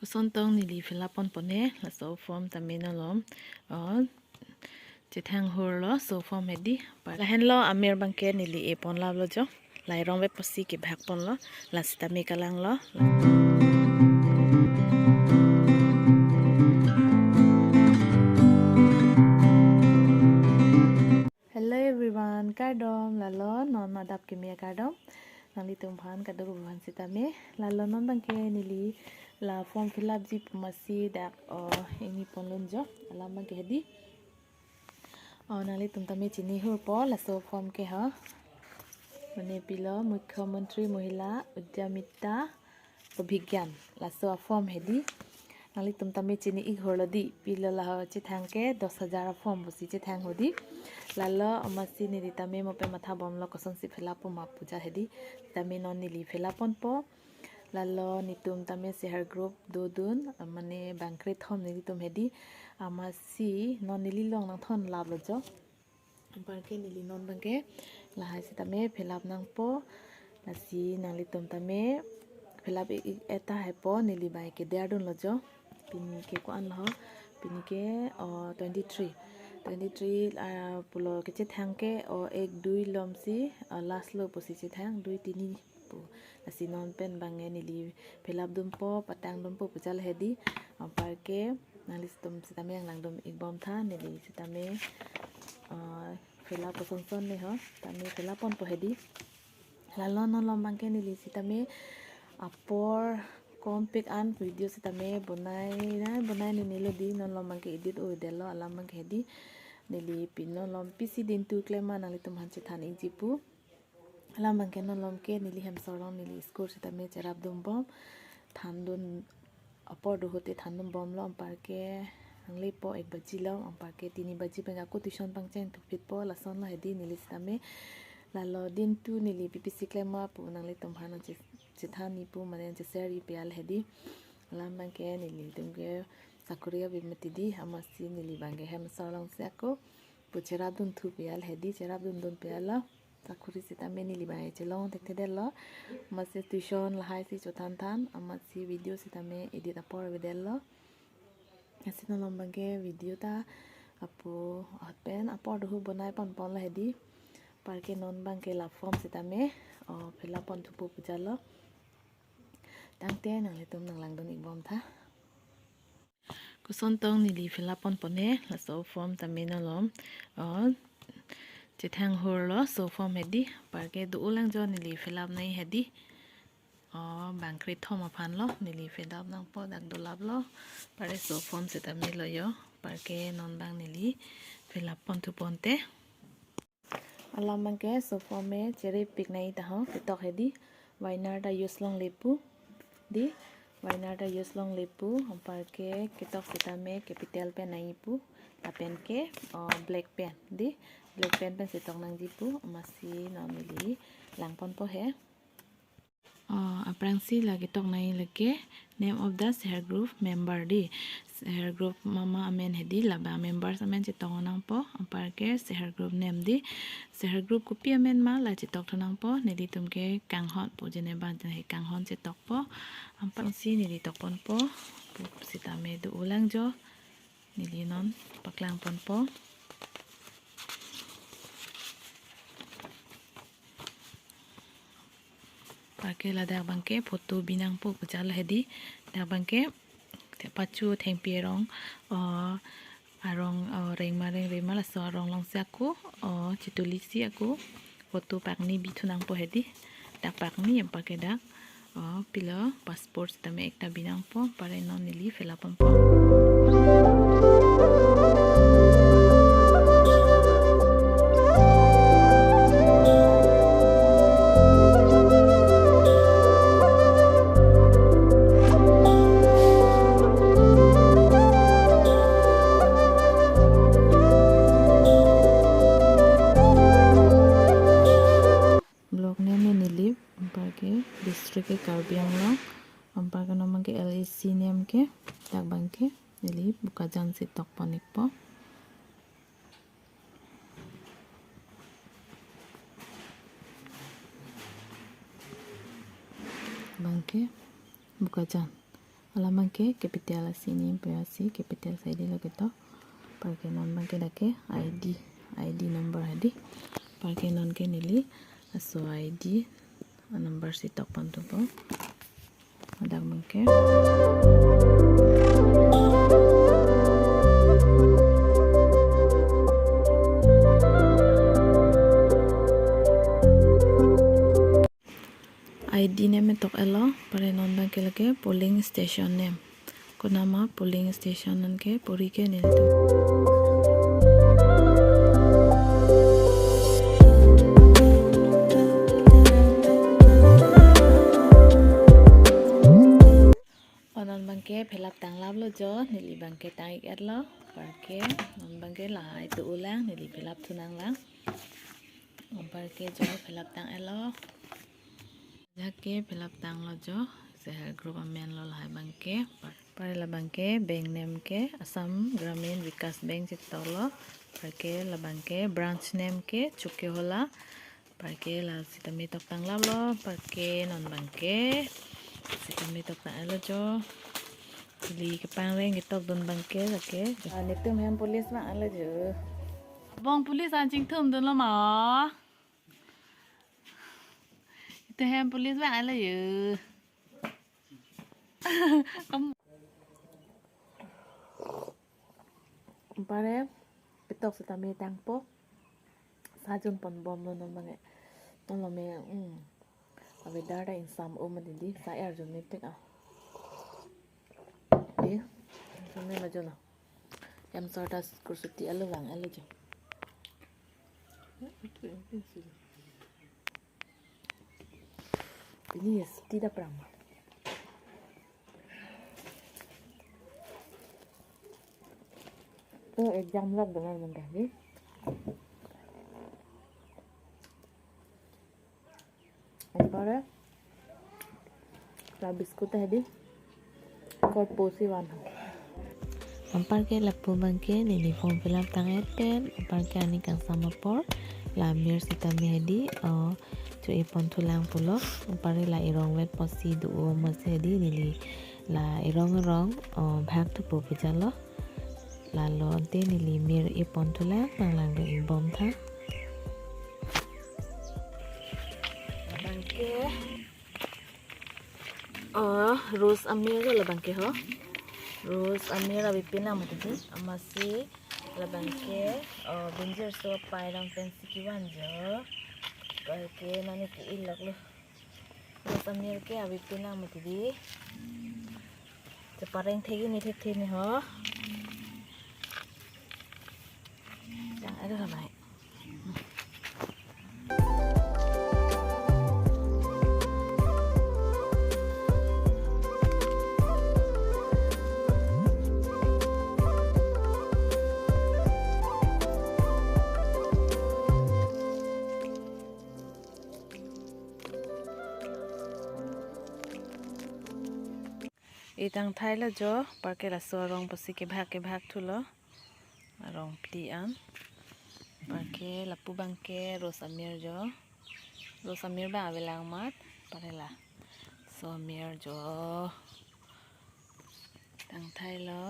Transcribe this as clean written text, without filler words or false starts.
Kusontong nili filapon pone la so form tamina lom chithang hur lo so form hedi la hen lo amir bangke nili e pon la lo jo lai rong ve posi ke bhak pon lo la stami kalang lo. Hello everyone, kardom lalo non madap kimia kardom nali tumphan kadu buhan sitame lalo non bangke nili la form fill up ji pumasi dak ini ponlun jo alam bangke hedi nali tumtame chini hur po la so form ke ha mane pilo Mukhyamantri Mahila Udyamita Abhigyan la so form hedi nali tumtame chini ik horlodi pilo la chithang ke 10,000 form busi chithang hodi lalo amasi nili tame mope matha bomlo koson si fill up ma puja hedi tame non nili fill up po lalo nitum tame share group dodun mane bangkre thom nili tum hedi amasi non nili long nang thon lab lo jo barke nili non bangke lahai si tame fill up nang po nasi nali tum tame fill up eta hai po nili bai ke deadun lo jo pin ke ko an lo pin ke 23 pulo ke chithang ke 1 2 lom si last lo posi chithang 2 3 pu asi non pen bange nili fill up dum po patang dum po pujal hedi parke nali tum sitame lang dum igbom tha nili sitame fill up son ne ho tame fill up on po hedi lalo non lom bangke nili sitame apor kompik an video sitame bonai ni nilo di non lom bangke edit o delo alam bangke hedi nili pino lom pc din tu klema nali tum han chithan ijipu alam bangke non lom ke nili hem sorong nili score sitame cherap dum bom thandun apor do hote thandum bom lo parke angli po 1 baji lo parke 3 baji penga ko tuition pangchen tu fit po lason lo hedi nili sitame lalo din tu nili ppc klema pu nangli tum han chithani pu mane seri pial hedi alam bangke nili tumke sakuria bimati di amasi nili bangke hem sorong se ako pu cherap dun thu pial hedi cherap dun pial lo sakuri sitame nili bai chelong tekte dello mase tuition lahai si chothan than amasi video sitame edit apor vedello asino lombangke video ta apu pen apor du bonai pon la hedi parke non bangke la form sitame fill up on thupu pujalo tangte nangle tum nanglang dun ibom tha kusontong nili fill up on pone la so form tamina lom chithang hur lo so form hedi parke du ulang jo nili fill up nai hedi bangkri thom aphan lo nili fill up nang po dak dolap lo pare so form sitame lo yo parke non bang nili fill up pon thu ponte alam bangke so form me cherry pick nai ta ho pitok hedi wainar da yuslong lepu di wainar da yuslong lepu parke kitok sitame capital pen nai pu la pen ke black pen di black pen pen sitok nang jipu masi no nili langpon po he aprangsi lagi tok nai leke name of the share group member di share group mama amen hedi laba members amen chitong nang po parke share group name di share group kopi amen ma la chitok thanang po nedi tumke kanghon po jene ban he kanghon chitok po aprangsi nedi tokpon po sitame du ulang jo nili non paklang pon po parke la dak bangke photo binang po pujal hedi dak bangke te pachu thengpi rong arong reng la so rong long se aku chitulisi aku photo pakni bithunang po hedi dak pakni parke dak pilo passport tame ekta binang po pare non nili fill up po district ke Karbi Anglong ampar kana mangke LAC name ke tak bangke nili buka jan si tok ponik po bangke buka jan alaman ke capital sini si capital saya di lo kita pakai non bangke dake ID number hadi pakai non ke nili so ID number si tok pantu po ada bangke ID name tok elo pare non bangke lage polling station name ko nama polling station nan ke puri ke nili tu non bangke philap tang lab lo jo nili bangke tang ik et lo parke non bangke lai tu ulang nili philap thunang lang parke jo philap tang elo jake philap tang lo jo sehar group amen lo lai bangke pare la bangke bank name ke Assam Gramin Vikas Bank chitolo parke la bangke branch name ke chuke hola parke la sitami tok tang lab lo parke non bangke sitami tok tang elo jo li ke pangreng ke tok don bangke lake nitum hem police ma alo jo bong police anjing thum don lo ma itu hem police ma alo yo pare pitok sitami tang po sajun pon bom lo non bange non lo me ave dara insam o madidi sa er jo nitik a Sampai maju no. Yang sortas kursuti alu lang alu jo. Ini yes tidak pernah. Jam lah dengan mengganti. Apa biskut tadi. Korposi warna. Parke lapu bangke nili form fill up tang eten parke ani kang sama por la mir sitami hedi tu ipon tulang pulo pare la irong wet posi du mas hedi nili la irong bhag tu pu pujalo la lo te nili mir ipon tulang nang lang de ibom tha bangke Rose amir la bangke ho Rose amira bipina mutidi amasi labangke binjer so pairang pensi kiwan jo karke nani ki ilak lo Rose amir ke abipina mutidi cepareng thegi ni thini ho yang ada lah baik itang thai la jo parke la so rong pasi ke bhag thulo rong pli an parke la pu bangke rosamir jo rosamir ba avelang mat parela so mir jo tang thai lo